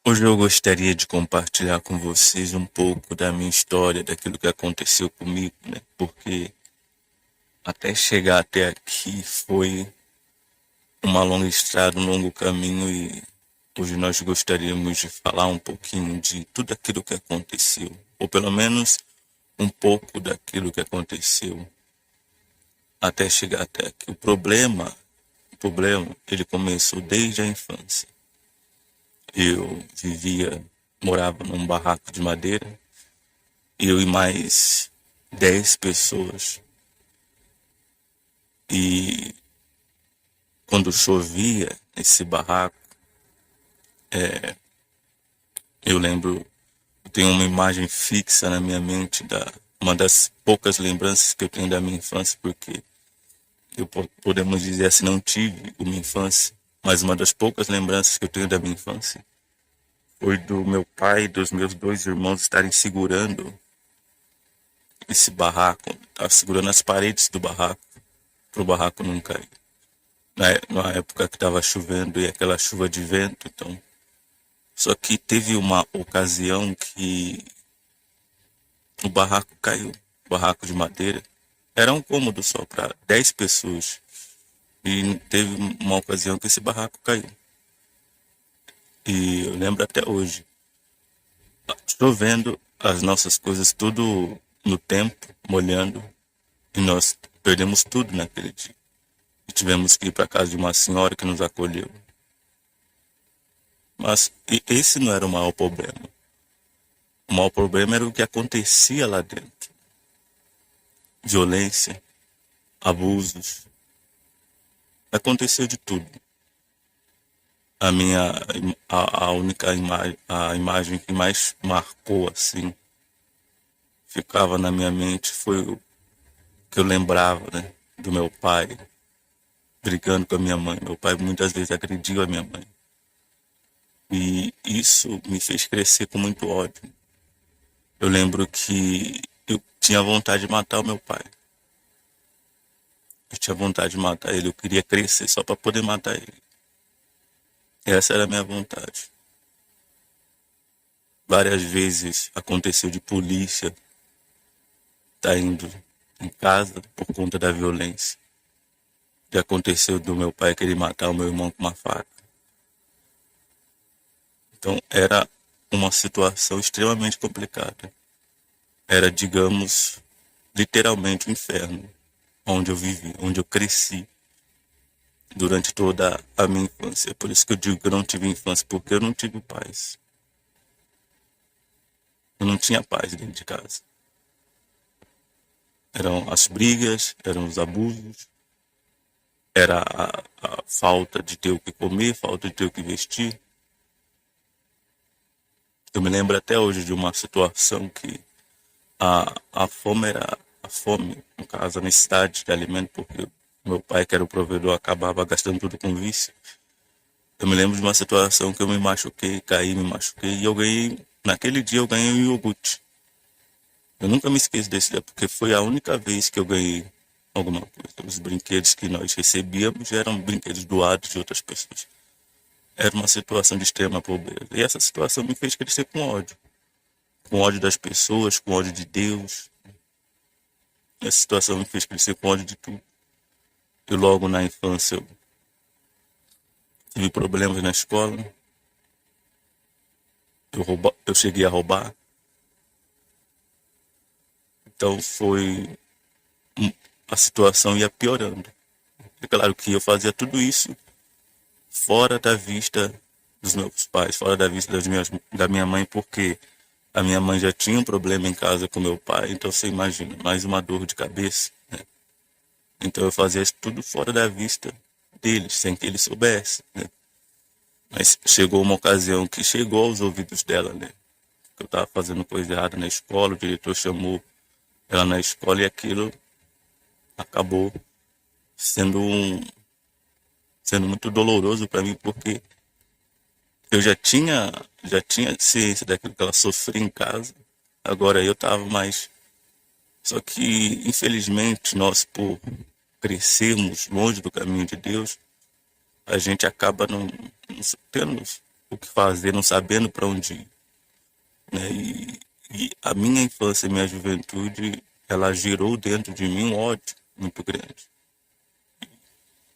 Hoje eu gostaria de compartilhar com vocês um pouco da minha história, daquilo que aconteceu comigo, né? Porque até chegar até aqui foi uma longa estrada, um longo caminho e hoje nós gostaríamos de falar um pouquinho de tudo aquilo que aconteceu, ou pelo menos um pouco daquilo que aconteceu até chegar até aqui. O problema, ele começou desde a infância. Eu morava num barraco de madeira, eu e mais 10 pessoas. E quando chovia nesse barraco, eu lembro, eu tenho uma imagem fixa na minha mente uma das poucas lembranças que eu tenho da minha infância, porque podemos dizer assim, não tive uma infância, mas uma das poucas lembranças que eu tenho da minha infância foi do meu pai e dos meus dois irmãos estarem segurando esse barraco, segurando as paredes do barraco, para o barraco não cair. Na época que estava chovendo e aquela chuva de vento, então. Só que teve uma ocasião que o barraco caiu, o barraco de madeira. Era um cômodo só para 10 pessoas. E teve uma ocasião que esse barraco caiu. E eu lembro até hoje, chovendo, as nossas coisas tudo no tempo, molhando, e nós perdemos tudo naquele dia. E tivemos que ir para casa de uma senhora que nos acolheu. Mas esse não era o maior problema. O maior problema era o que acontecia lá dentro. Violência, abusos. Aconteceu de tudo. A minha, a única imagem, a imagem que mais marcou assim, ficava na minha mente foi o que eu lembrava, né, do meu pai brigando com a minha mãe. Meu pai muitas vezes agrediu a minha mãe. E isso me fez crescer com muito ódio. Eu lembro que eu tinha vontade de matar o meu pai. Eu tinha vontade de matar ele, eu queria crescer só para poder matar ele. Essa era a minha vontade. Várias vezes aconteceu de polícia tá indo em casa por conta da violência. Já aconteceu do meu pai querer matar o meu irmão com uma faca. Então era uma situação extremamente complicada. Era, digamos, literalmente um inferno onde eu vivi, onde eu cresci durante toda a minha infância. Por isso que eu digo que eu não tive infância, porque eu não tive paz. Eu não tinha paz dentro de casa. Eram as brigas, eram os abusos, era a falta de ter o que comer, falta de ter o que vestir. Eu me lembro até hoje de uma situação que a fome era a fome, no caso, a necessidade de alimento, porque meu pai, que era o provedor, acabava gastando tudo com vício. Eu me lembro de uma situação que eu me machuquei, caí, me machuquei, e eu ganhei, naquele dia eu ganhei um iogurte. Eu nunca me esqueço desse dia, porque foi a única vez que eu ganhei alguma coisa. Os brinquedos que nós recebíamos eram brinquedos doados de outras pessoas. Era uma situação de extrema pobreza. E essa situação me fez crescer com ódio. Com ódio das pessoas, com ódio de Deus. Essa situação me fez crescer com ódio de tudo. Eu logo na infância eu tive problemas na escola. Eu cheguei a roubar. Então a situação ia piorando. É claro que eu fazia tudo isso fora da vista dos meus pais, fora da vista da minha mãe, porque a minha mãe já tinha um problema em casa com meu pai, então você imagina, mais uma dor de cabeça, né? Então eu fazia isso tudo fora da vista deles, sem que eles soubessem, né? Mas chegou uma ocasião que chegou aos ouvidos dela, né? Que eu estava fazendo coisa errada na escola, o diretor chamou ela na escola e aquilo acabou sendo sendo muito doloroso para mim, porque eu já tinha ciência daquilo que ela sofria em casa. Agora eu estava mais. Só que, infelizmente, nós, por crescermos longe do caminho de Deus, a gente acaba não tendo. o que fazer, não sabendo para onde ir, né? E a minha infância e minha juventude, ela gerou dentro de mim um ódio muito grande.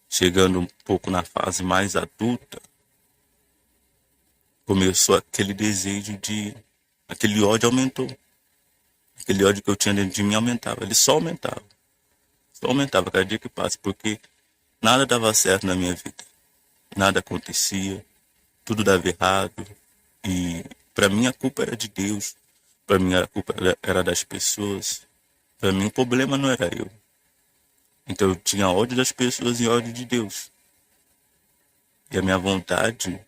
Chegando um pouco na fase mais adulta, começou aquele desejo de... Aquele ódio aumentou. Aquele ódio que eu tinha dentro de mim aumentava. Ele só aumentava. Só aumentava cada dia que passa, porque nada dava certo na minha vida. Nada acontecia. Tudo dava errado. E para mim a culpa era de Deus. Para mim a culpa era das pessoas. Para mim o problema não era eu. Então eu tinha ódio das pessoas e ódio de Deus. E a minha vontade,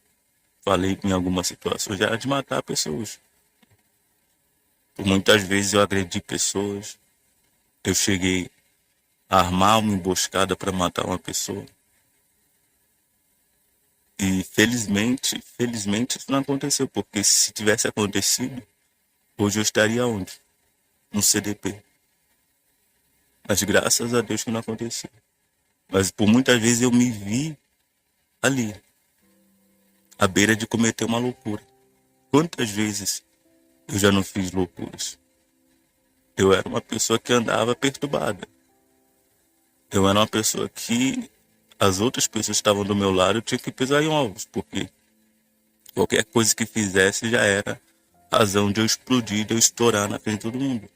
falei em algumas situações, era de matar pessoas. Por muitas vezes eu agredi pessoas. Eu cheguei a armar uma emboscada para matar uma pessoa. E felizmente isso não aconteceu, porque se tivesse acontecido, hoje eu estaria onde? No CDP. Mas graças a Deus que não aconteceu. Mas por muitas vezes eu me vi ali, à beira de cometer uma loucura. Quantas vezes eu já não fiz loucuras? Eu era uma pessoa que andava perturbada. Eu era uma pessoa que as outras pessoas que estavam do meu lado, eu tinha que pisar em ovos, porque qualquer coisa que fizesse já era razão de eu explodir, de eu estourar na frente de todo mundo.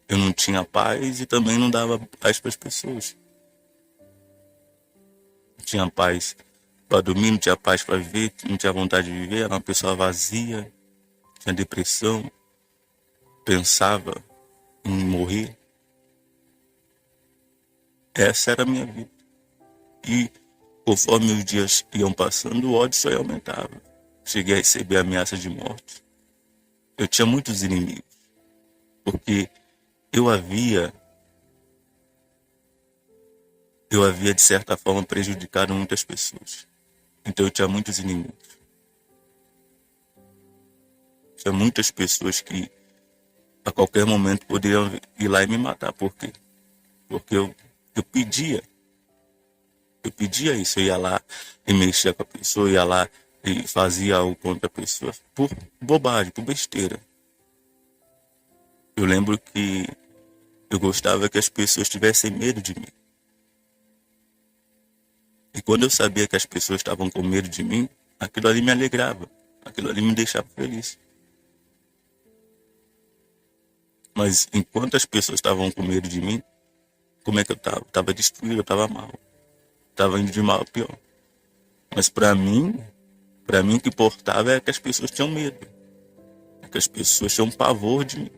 Eu não tinha paz e também não dava paz para as pessoas. Não tinha paz para dormir, não tinha paz para viver, não tinha vontade de viver, era uma pessoa vazia, tinha depressão, pensava em morrer. Essa era a minha vida. E conforme os dias iam passando, o ódio só ia aumentava. Cheguei a receber ameaças de morte. Eu tinha muitos inimigos, porque eu havia de certa forma prejudicado muitas pessoas. Então eu tinha muitos inimigos. Tinha muitas pessoas que a qualquer momento poderiam ir lá e me matar. Por quê? Porque eu pedia. Eu pedia isso, eu ia lá e mexia com a pessoa, eu ia lá e fazia algo contra a pessoa por bobagem, por besteira. Eu lembro que eu gostava que as pessoas tivessem medo de mim. E quando eu sabia que as pessoas estavam com medo de mim, aquilo ali me alegrava, aquilo ali me deixava feliz. Mas enquanto as pessoas estavam com medo de mim, como é que eu estava? Eu estava destruído, eu estava mal. Estava indo de mal a pior. Mas para mim o que importava é que as pessoas tinham medo. É que as pessoas tinham pavor de mim.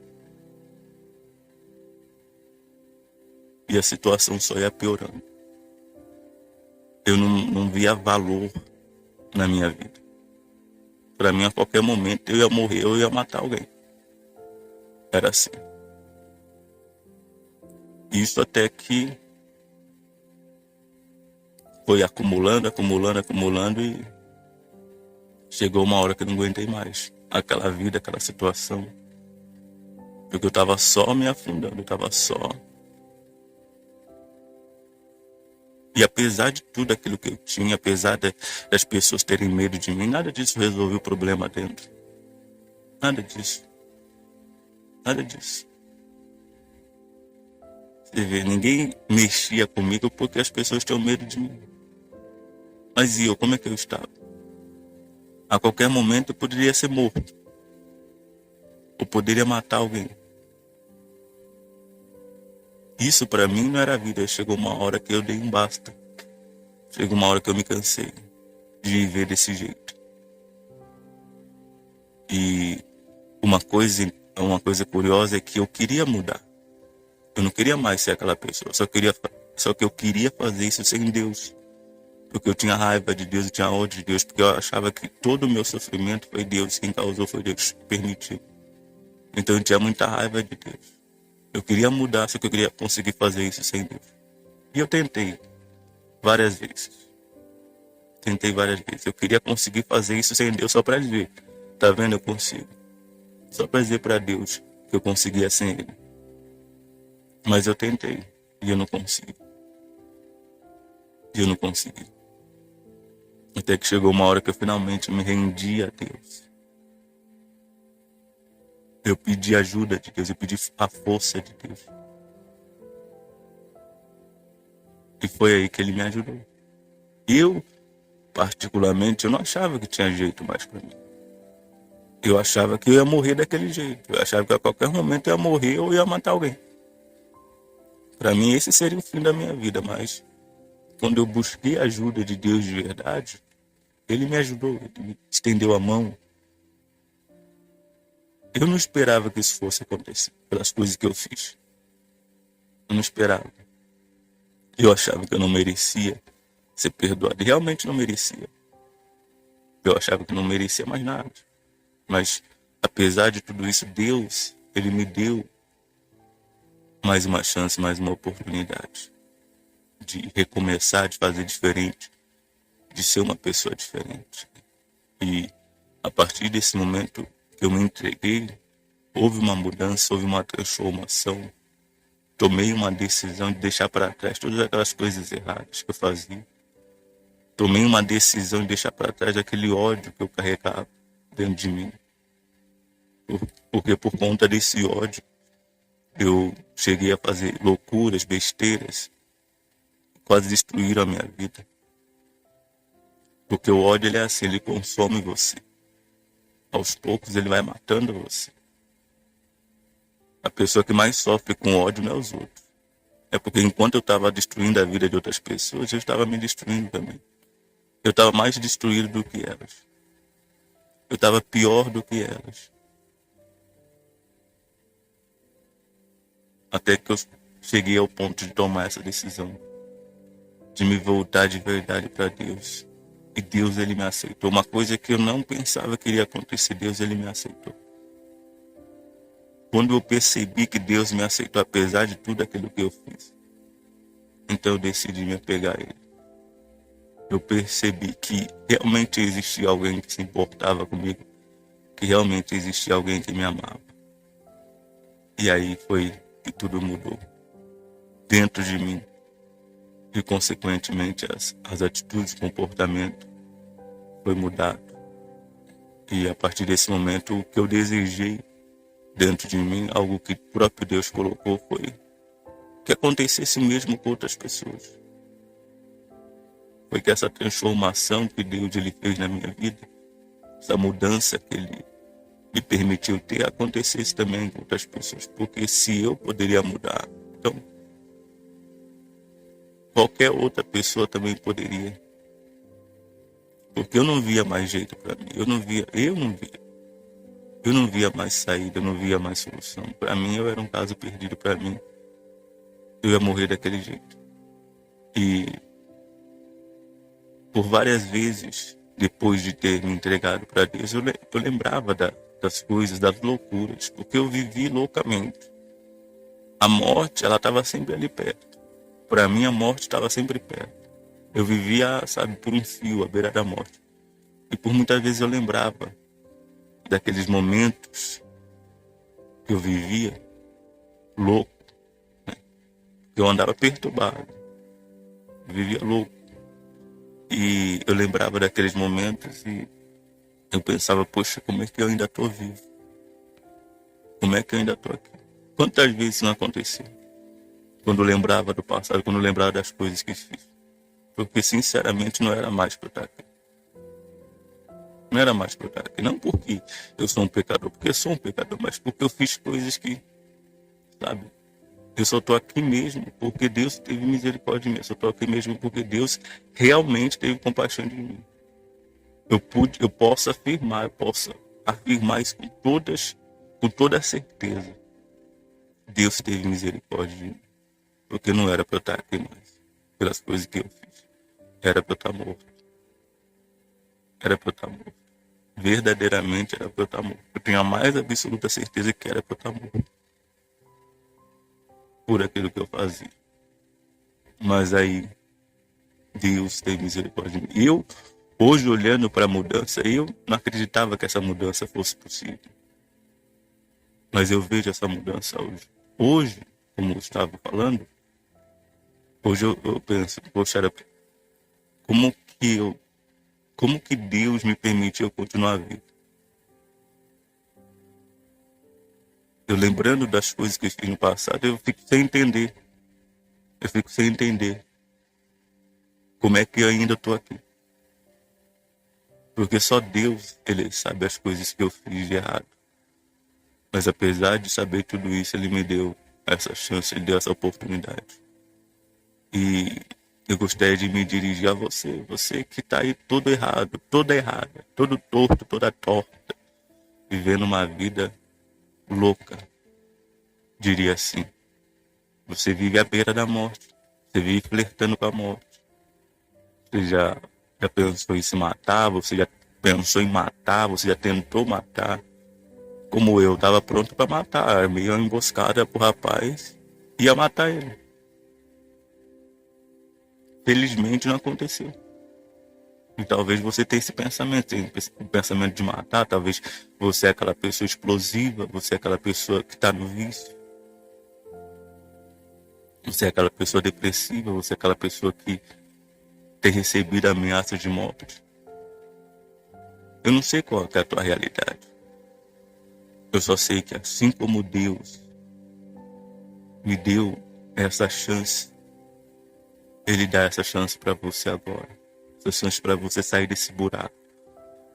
E a situação só ia piorando. Eu não via valor na minha vida. Para mim, a qualquer momento, eu ia morrer, eu ia matar alguém. Era assim. Isso até que foi acumulando e chegou uma hora que eu não aguentei mais. Aquela vida, aquela situação. Porque eu estava só me afundando, eu estava só. E apesar de tudo aquilo que eu tinha, apesar das pessoas terem medo de mim, nada disso resolveu o problema dentro. Nada disso. Nada disso. Você vê, ninguém mexia comigo porque as pessoas tinham medo de mim. Mas e eu, como é que eu estava? A qualquer momento eu poderia ser morto. Eu poderia matar alguém. Isso para mim não era vida. Chegou uma hora que eu dei um basta. Chegou uma hora que eu me cansei de viver desse jeito. E uma coisa curiosa é que eu queria mudar. Eu não queria mais ser aquela pessoa. Só que eu queria fazer isso sem Deus. Porque eu tinha raiva de Deus, eu tinha ódio de Deus, porque eu achava que todo o meu sofrimento foi Deus, quem causou foi Deus que permitiu. Então eu tinha muita raiva de Deus. Eu queria mudar, só que eu queria conseguir fazer isso sem Deus. E eu tentei várias vezes. Eu queria conseguir fazer isso sem Deus só para dizer, tá vendo, eu consigo. Só para dizer para Deus que eu conseguia sem Ele. Mas eu tentei e eu não consegui. Até que chegou uma hora que eu finalmente me rendi a Deus. Eu pedi ajuda de Deus, eu pedi a força de Deus. E foi aí que ele me ajudou. Eu, particularmente, eu não achava que tinha jeito mais para mim. Eu achava que eu ia morrer daquele jeito. Eu achava que a qualquer momento eu ia morrer ou ia matar alguém. Para mim, esse seria o fim da minha vida. Mas quando eu busquei a ajuda de Deus de verdade, ele me ajudou, ele me estendeu a mão. Eu não esperava que isso fosse acontecer, pelas coisas que eu fiz. Eu não esperava. Eu achava que eu não merecia ser perdoado. E realmente não merecia. Eu achava que não merecia mais nada. Mas, apesar de tudo isso, Deus, ele me deu mais uma chance, mais uma oportunidade de recomeçar, de fazer diferente, de ser uma pessoa diferente. E a partir desse momento que eu me entreguei, houve uma mudança, houve uma transformação. Tomei uma decisão de deixar para trás todas aquelas coisas erradas que eu fazia. Tomei uma decisão de deixar para trás aquele ódio que eu carregava dentro de mim. Porque por conta desse ódio, eu cheguei a fazer loucuras, besteiras, quase destruíram a minha vida. Porque o ódio, ele é assim, ele consome você. Aos poucos, ele vai matando você. A pessoa que mais sofre com ódio não é os outros. É porque enquanto eu estava destruindo a vida de outras pessoas, eu estava me destruindo também. Eu estava mais destruído do que elas. Eu estava pior do que elas. Até que eu cheguei ao ponto de tomar essa decisão. De me voltar de verdade para Deus. E Deus, ele me aceitou. Uma coisa que eu não pensava que iria acontecer, Deus, ele me aceitou. Quando eu percebi que Deus me aceitou, apesar de tudo aquilo que eu fiz, então eu decidi me apegar a Ele. Eu percebi que realmente existia alguém que se importava comigo, que realmente existia alguém que me amava. E aí foi que tudo mudou dentro de mim. E, consequentemente, as atitudes, o comportamento foi mudado. E, a partir desse momento, o que eu desejei dentro de mim, algo que o próprio Deus colocou, foi que acontecesse mesmo com outras pessoas. Foi que essa transformação que Deus ele fez na minha vida, essa mudança que Ele me permitiu ter, acontecesse também com outras pessoas. Porque se eu poderia mudar, então qualquer outra pessoa também poderia. Porque eu não via mais jeito para mim. Eu não via mais saída, eu não via mais solução. Para mim, eu era um caso perdido. Para mim, eu ia morrer daquele jeito. E por várias vezes, depois de ter me entregado para Deus, eu lembrava das coisas, das loucuras, porque eu vivi loucamente. A morte, ela estava sempre ali perto. Para mim, a morte estava sempre perto. Eu vivia, sabe, por um fio, à beira da morte. E por muitas vezes eu lembrava daqueles momentos que eu vivia louco, né? Eu andava perturbado, eu vivia louco. E eu lembrava daqueles momentos e eu pensava, poxa, como é que eu ainda estou vivo? Como é que eu ainda estou aqui? Quantas vezes isso não aconteceu? Quando eu lembrava do passado, quando eu lembrava das coisas que fiz. Porque, sinceramente, não era mais para eu estar aqui. Não era mais para eu estar aqui. Não porque eu sou um pecador, porque eu sou um pecador, mas porque eu fiz coisas que, sabe, eu só estou aqui mesmo porque Deus teve misericórdia de mim. Eu só estou aqui mesmo porque Deus realmente teve compaixão de mim. Eu posso afirmar isso com toda certeza. Deus teve misericórdia de mim. Porque não era para eu estar aqui mais. Pelas coisas que eu fiz. Era para eu estar morto. Era para eu estar morto. Verdadeiramente era para eu estar morto. Eu tenho a mais absoluta certeza que era para eu estar morto. Por aquilo que eu fazia. Mas aí, Deus teve misericórdia de mim. Eu, hoje, olhando para a mudança, eu não acreditava que essa mudança fosse possível. Mas eu vejo essa mudança hoje. Hoje, como eu estava falando, hoje eu penso, poxa, como que eu Como que Deus me permitiu continuar vivo? Eu lembrando das coisas que eu fiz no passado, eu fico sem entender. Eu fico sem entender como é que eu ainda estou aqui. Porque só Deus, Ele sabe as coisas que eu fiz de errado. Mas apesar de saber tudo isso, Ele me deu essa chance, Ele deu essa oportunidade. E eu gostaria de me dirigir a você, você que está aí todo errado, toda errada, todo torto, toda torta, vivendo uma vida louca, diria assim. Você vive à beira da morte, você vive flertando com a morte. Você já pensou em se matar, você já pensou em matar, você já tentou matar. Como eu, estava pronto para matar, meio uma emboscada pro rapaz, ia matar ele. Felizmente não aconteceu. E talvez você tenha esse pensamento, o pensamento de matar, talvez você é aquela pessoa explosiva, você é aquela pessoa que está no vício, você é aquela pessoa depressiva, você é aquela pessoa que tem recebido ameaças de morte. Eu não sei qual é a tua realidade. Eu só sei que assim como Deus me deu essa chance, Ele dá essa chance para você agora. Essa chance para você sair desse buraco,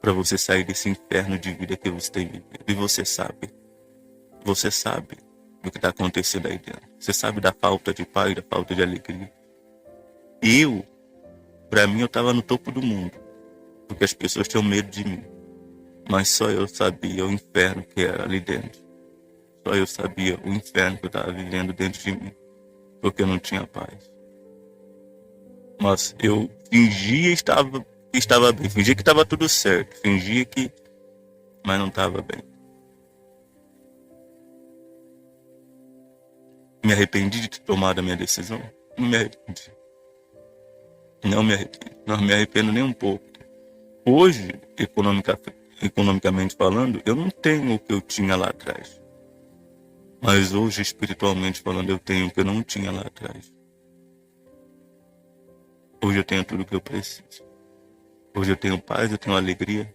para você sair desse inferno de vida que você tem vivido. E você sabe do que está acontecendo aí dentro. Você sabe da falta de paz, da falta de alegria. Para mim, eu estava no topo do mundo, porque as pessoas tinham medo de mim. Mas só eu sabia o inferno que era ali dentro. Só eu sabia o inferno que eu estava vivendo dentro de mim, porque eu não tinha paz. Mas eu fingia que estava bem, fingia que estava tudo certo, mas não estava bem. Me arrependi de ter tomado a minha decisão? Não me arrependi. Não me arrependo. Não me arrependo nem um pouco. Hoje, economicamente falando, eu não tenho o que eu tinha lá atrás. Mas hoje, espiritualmente falando, eu tenho o que eu não tinha lá atrás. Hoje eu tenho tudo o que eu preciso. Hoje eu tenho paz, eu tenho alegria.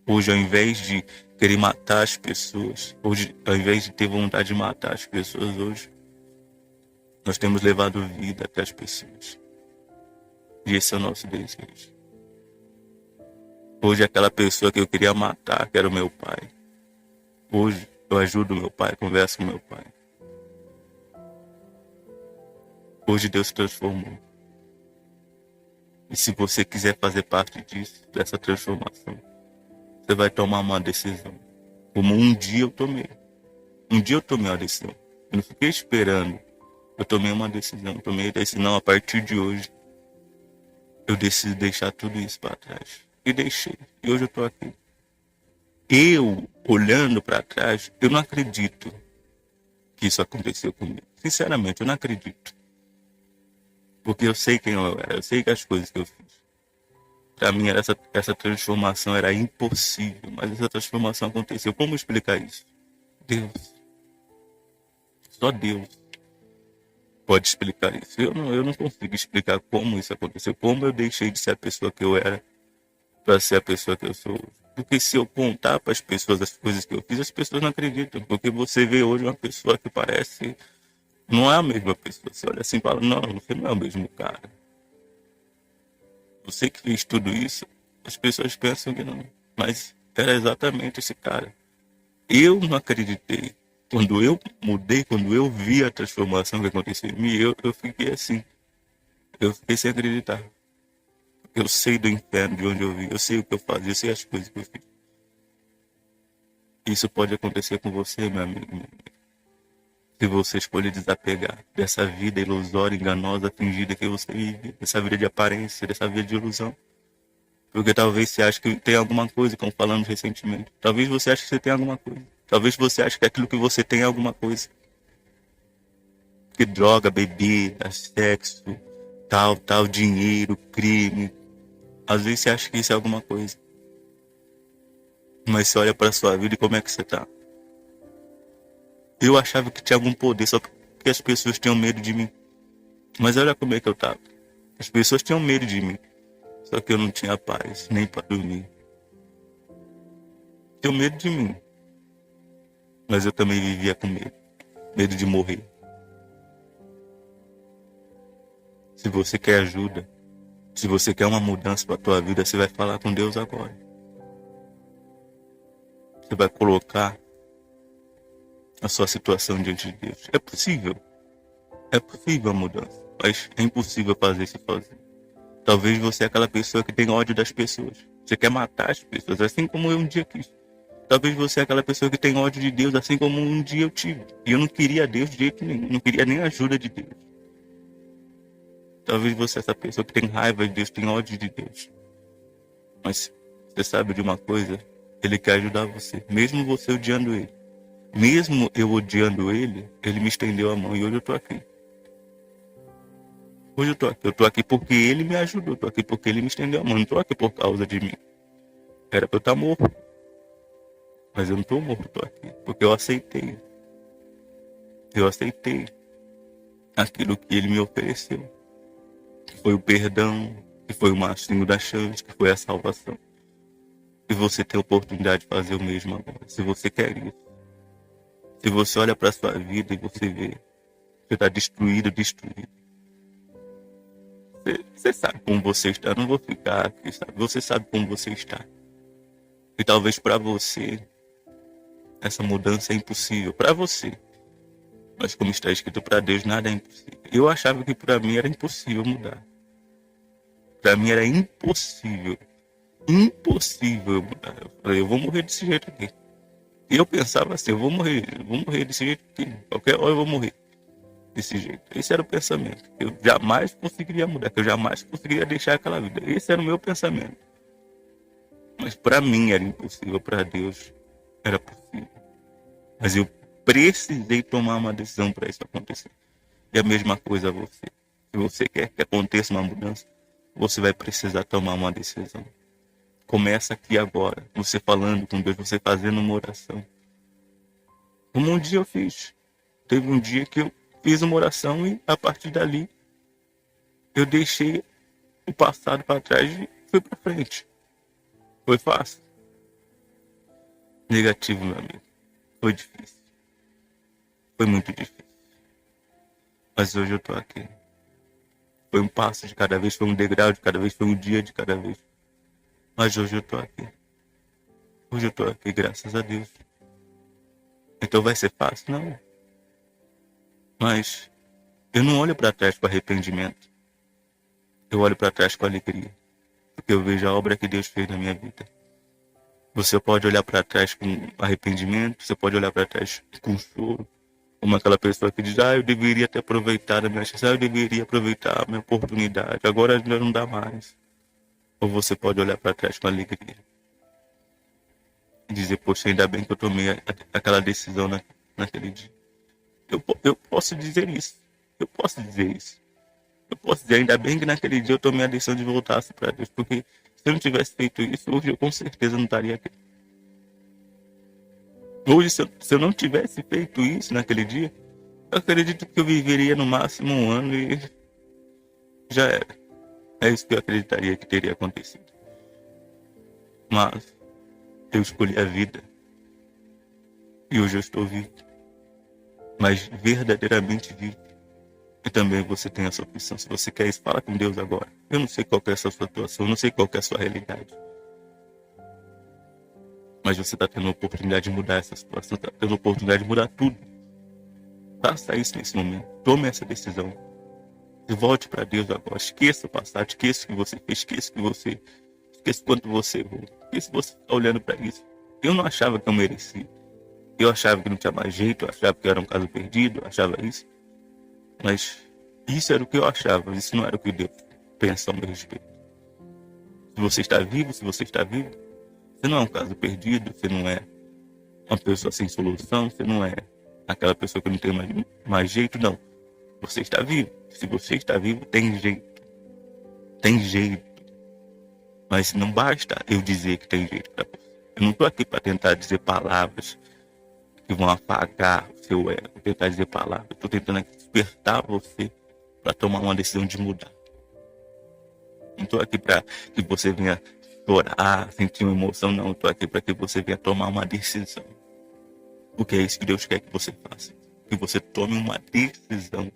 Hoje, ao invés de querer matar as pessoas, hoje, ao invés de ter vontade de matar as pessoas, hoje, nós temos levado vida até as pessoas. E esse é o nosso desejo. Hoje, aquela pessoa que eu queria matar, que era o meu pai. Hoje, eu ajudo o meu pai, converso com o meu pai. Hoje, Deus se transformou. E se você quiser fazer parte disso, dessa transformação, você vai tomar uma decisão. Como um dia eu tomei. Um dia eu tomei uma decisão. Eu não fiquei esperando. Eu tomei uma decisão. Tomei a decisão, a partir de hoje, eu decido deixar tudo isso para trás. E deixei. E hoje eu estou aqui. Eu, olhando para trás, eu não acredito que isso aconteceu comigo. Sinceramente, eu não acredito. Porque eu sei quem eu era. Eu sei que as coisas que eu fiz. Para mim, essa transformação era impossível. Mas essa transformação aconteceu. Como explicar isso? Deus. Só Deus pode explicar isso. Eu não consigo explicar como isso aconteceu. Como eu deixei de ser a pessoa que eu era para ser a pessoa que eu sou hoje. Porque se eu contar para as pessoas as coisas que eu fiz, as pessoas não acreditam. Porque você vê hoje uma pessoa que parece... Não é a mesma pessoa. Você olha assim e fala, não, você não é o mesmo cara. Você que fez tudo isso, as pessoas pensam que não. Mas era exatamente esse cara. Eu não acreditei. Quando eu mudei, quando eu vi a transformação que aconteceu em mim, eu fiquei assim. Eu fiquei sem acreditar. Eu sei do inferno de onde eu vim, eu sei o que eu fazia, eu sei as coisas que eu fiz. Isso pode acontecer com você, meu amigo, minha amiga. Se você escolher desapegar dessa vida ilusória, enganosa, fingida que você vive, dessa vida de aparência, dessa vida de ilusão. Porque talvez você ache que tem alguma coisa, como falamos recentemente. Talvez você ache que você tem alguma coisa. Talvez você ache que aquilo que você tem é alguma coisa. Que droga, bebida, sexo, tal, dinheiro, crime. Às vezes você acha que isso é alguma coisa. Mas você olha para sua vida e como é que você tá? Eu achava que tinha algum poder só porque as pessoas tinham medo de mim. Mas olha como é que eu tava. As pessoas tinham medo de mim. Só que eu não tinha paz, nem para dormir. Tinha medo de mim, mas eu também vivia com medo. Medo de morrer. Se você quer ajuda, se você quer uma mudança para a tua vida, você vai falar com Deus agora. Você vai colocar a sua situação diante de Deus. É possível a mudança, mas é impossível fazer isso sozinho. Talvez você é aquela pessoa que tem ódio das pessoas. Você quer matar as pessoas, assim como eu um dia quis. Talvez você é aquela pessoa que tem ódio de Deus, assim como um dia eu tive. E eu não queria Deus de jeito nenhum, não queria nem a ajuda de Deus. Talvez você é essa pessoa que tem raiva de Deus, tem ódio de Deus. Mas você sabe de uma coisa? Ele quer ajudar você, mesmo você odiando Ele. Mesmo eu odiando Ele, Ele me estendeu a mão e hoje eu tô aqui. Hoje eu tô aqui. Eu tô aqui porque Ele me ajudou, eu tô aqui porque Ele me estendeu a mão. Eu não tô aqui por causa de mim. Era pra eu estar morto. Mas eu não tô morto, eu tô aqui. Porque eu aceitei. Eu aceitei aquilo que Ele me ofereceu. Que foi o perdão, que foi uma segunda chance, que foi a salvação. E você tem a oportunidade de fazer o mesmo agora, se você quer isso. Se você olha para sua vida e você vê, você está destruído. Você sabe como você está, eu não vou ficar aqui, sabe? Você sabe como você está. E talvez para você, essa mudança é impossível. Para você. Mas como está escrito, para Deus nada é impossível. Eu achava que para mim era impossível mudar. Para mim era impossível mudar. Eu falei, eu vou morrer desse jeito aqui. E eu pensava assim, eu vou morrer desse jeito aqui. Qualquer hora eu vou morrer desse jeito. Esse era o pensamento. Eu jamais conseguiria mudar, que eu jamais conseguiria deixar aquela vida. Esse era o meu pensamento. Mas para mim era impossível, para Deus era possível. Mas eu precisei tomar uma decisão para isso acontecer. E a mesma coisa a você. Se você quer que aconteça uma mudança, você vai precisar tomar uma decisão. Começa aqui agora, você falando com Deus, você fazendo uma oração. Como um dia eu fiz. Teve um dia que eu fiz uma oração e a partir dali eu deixei o passado para trás e fui para frente. Foi fácil? Negativo, meu amigo. Foi difícil. Foi muito difícil. Mas hoje eu tô aqui. Foi um passo de cada vez, foi um degrau de cada vez, foi um dia de cada vez. Mas hoje eu tô aqui. Hoje eu tô aqui, graças a Deus. Então vai ser fácil? Não. Mas eu não olho para trás com arrependimento. Eu olho para trás com alegria. Porque eu vejo a obra que Deus fez na minha vida. Você pode olhar para trás com arrependimento, você pode olhar para trás com choro, como aquela pessoa que diz, eu deveria ter aproveitado a minha chance, eu deveria aproveitar a minha oportunidade, agora já não dá mais. Ou você pode olhar para trás com alegria e dizer, poxa, ainda bem que eu tomei aquela decisão naquele dia. Eu posso dizer isso, eu posso dizer isso. Eu posso dizer, ainda bem que naquele dia eu tomei a decisão de voltar para Deus, porque se eu não tivesse feito isso, hoje eu com certeza não estaria aqui. Hoje, se eu não tivesse feito isso naquele dia, eu acredito que eu viveria no máximo um ano e já era. É isso que eu acreditaria que teria acontecido. Mas eu escolhi a vida e hoje eu estou vivo. Mas verdadeiramente vivo. E também você tem essa opção. Se você quer isso, fala com Deus agora. Eu não sei qual é a sua situação, eu não sei qual é a sua realidade. Mas você está tendo a oportunidade de mudar essa situação, está tendo a oportunidade de mudar tudo. Faça isso nesse momento. Tome essa decisão. E volte para Deus agora. Esqueça o passado, esqueça o que você fez, esqueça quanto você errou. Esqueça você está olhando para isso. Eu não achava que eu merecia. Eu achava que não tinha mais jeito, eu achava que era um caso perdido, eu achava isso. Mas isso era o que eu achava, isso não era o que Deus pensa ao meu respeito. Se você está vivo, você não é um caso perdido, você não é uma pessoa sem solução, você não é aquela pessoa que não tem mais jeito, não. Você está vivo. Se você está vivo, tem jeito. Tem jeito. Mas não basta eu dizer que tem jeito para você. Eu não estou aqui para tentar dizer palavras que vão apagar o seu ego, tentar dizer palavras. Eu estou tentando aqui despertar você para tomar uma decisão de mudar. Não estou aqui para que você venha chorar, sentir uma emoção, não. Estou aqui para que você venha tomar uma decisão. Porque é isso que Deus quer que você faça. Que você tome uma decisão.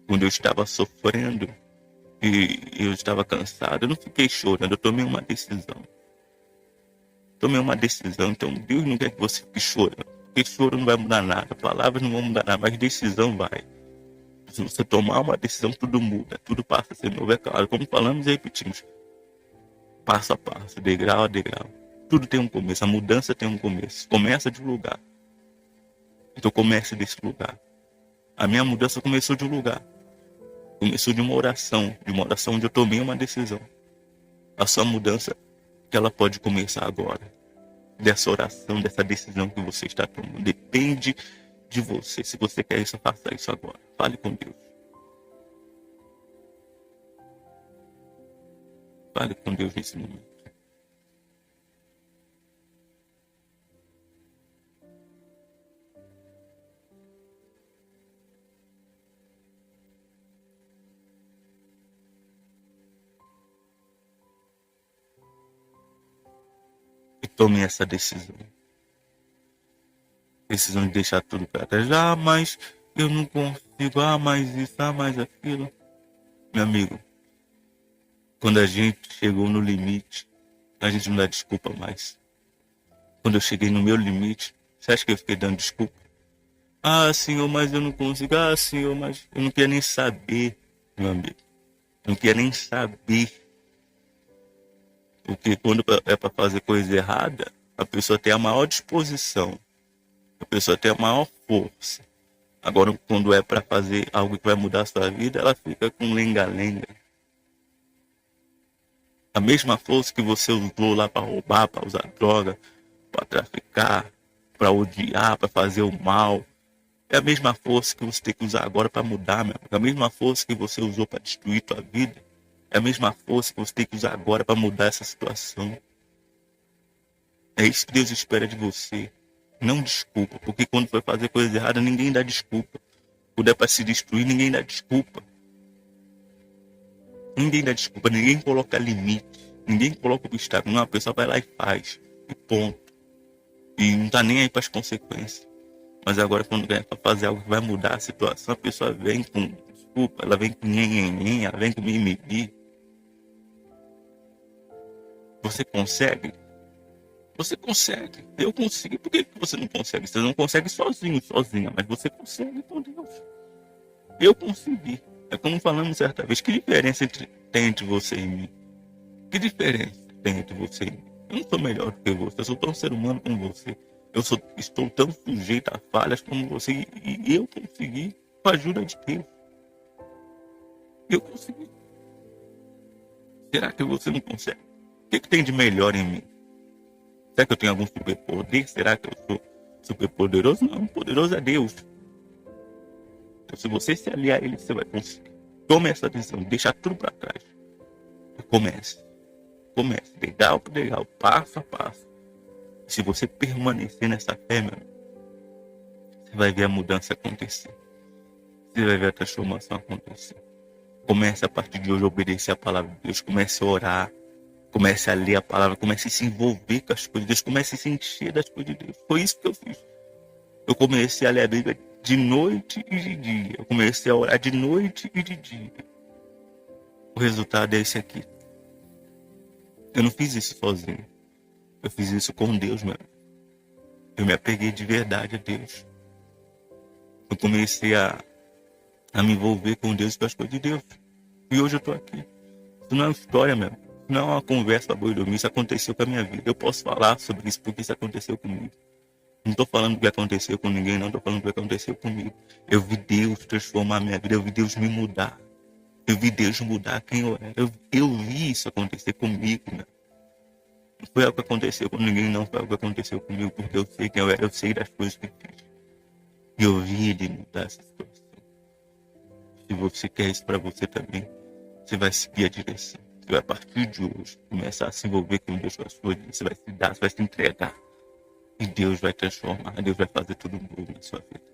Quando eu estava sofrendo e eu estava cansado, eu não fiquei chorando, eu tomei uma decisão. Tomei uma decisão, então Deus não quer que você fique chorando. Porque choro não vai mudar nada, palavras não vão mudar nada, mas decisão vai. Se você tomar uma decisão, tudo muda, tudo passa a ser novo, é claro. Como falamos e repetimos, passo a passo, degrau a degrau. Tudo tem um começo, a mudança tem um começo. Começa de um lugar. Então comece desse lugar. A minha mudança começou de um lugar. Começou de uma oração onde eu tomei uma decisão. A sua mudança, que ela pode começar agora. Dessa oração, dessa decisão que você está tomando. Depende de você. Se você quer isso, faça isso agora. Fale com Deus. Fale com Deus nesse momento. E tome essa decisão. Decisão de deixar tudo para trás. Ah, mas eu não consigo. Ah, mais isso. Ah, mais aquilo. Meu amigo, quando a gente chegou no limite, a gente não dá desculpa mais. Quando eu cheguei no meu limite, você acha que eu fiquei dando desculpa? Ah, Senhor, mas eu não consigo. Ah, Senhor, mas eu não queria nem saber, meu amigo. Eu não queria nem saber. Porque quando é para fazer coisa errada, a pessoa tem a maior disposição. A pessoa tem a maior força. Agora, quando é para fazer algo que vai mudar a sua vida, ela fica com lenga-lenga. A mesma força que você usou lá para roubar, para usar droga, para traficar, para odiar, para fazer o mal, é a mesma força que você tem que usar agora para mudar, meu amigo. A mesma força que você usou para destruir tua vida, é a mesma força que você tem que usar agora para mudar essa situação. É isso que Deus espera de você. Não desculpa, porque quando for fazer coisa errada, ninguém dá desculpa. Quando é para se destruir, ninguém dá desculpa. Ninguém dá desculpa, ninguém coloca limite, ninguém coloca obstáculo. Não, a pessoa vai lá e faz, e ponto. E não tá nem aí para as consequências. Mas agora, quando é para fazer algo que vai mudar a situação, a pessoa vem com desculpa, ela vem com nhenhenhen, ela vem com mimimi. Você consegue? Você consegue. Eu consegui. Por que você não consegue? Você não consegue sozinho, sozinha, mas você consegue com Deus. Eu consegui. É como falamos certa vez. Que diferença tem entre você e mim? Que diferença tem entre você e mim? Eu não sou melhor do que você. Eu sou tão ser humano como você. Estou tão sujeito a falhas como você. E eu consegui com a ajuda de Deus. Eu consegui. Será que você não consegue? O que tem de melhor em mim? Será que eu tenho algum superpoder? Será que eu sou superpoderoso? Não, poderoso é Deus. Então, se você se aliar a Ele, você vai conseguir. Tome essa decisão, deixa tudo para trás. E comece. Comece, degrau por degrau, passo a passo. Se você permanecer nessa fé, meu amigo, você vai ver a mudança acontecer. Você vai ver a transformação acontecer. Comece a partir de hoje a obedecer a palavra de Deus. Comece a orar. Comece a ler a palavra. Comece a se envolver com as coisas de Deus. Comece a se encher das coisas de Deus. Foi isso que eu fiz. Eu comecei a ler a Bíblia de noite e de dia. Eu comecei a orar de noite e de dia. O resultado é esse aqui. Eu não fiz isso sozinho. Eu fiz isso com Deus, meu. Eu me apeguei de verdade a Deus. Eu comecei a me envolver com Deus e com as coisas de Deus. E hoje eu estou aqui. Isso não é uma história, meu. Isso não é uma conversa para boi dormir. Isso aconteceu com a minha vida. Eu posso falar sobre isso porque isso aconteceu comigo. Não estou falando do que aconteceu com ninguém, não. Estou falando do que aconteceu comigo. Eu vi Deus transformar a minha vida. Eu vi Deus me mudar. Eu vi Deus mudar quem eu era. Eu vi isso acontecer comigo, meu. Não foi algo que aconteceu com ninguém, não. Foi algo que aconteceu comigo porque eu sei quem eu era. Eu sei das coisas que fiz. E eu vi Ele mudar essa situação. Se você quer isso para você também, você vai seguir a direção. Você vai, a partir de hoje, começar a se envolver com Deus, com a sua vida. Você vai se dar, você vai se entregar. E Deus vai transformar. Deus vai fazer tudo novo na sua vida.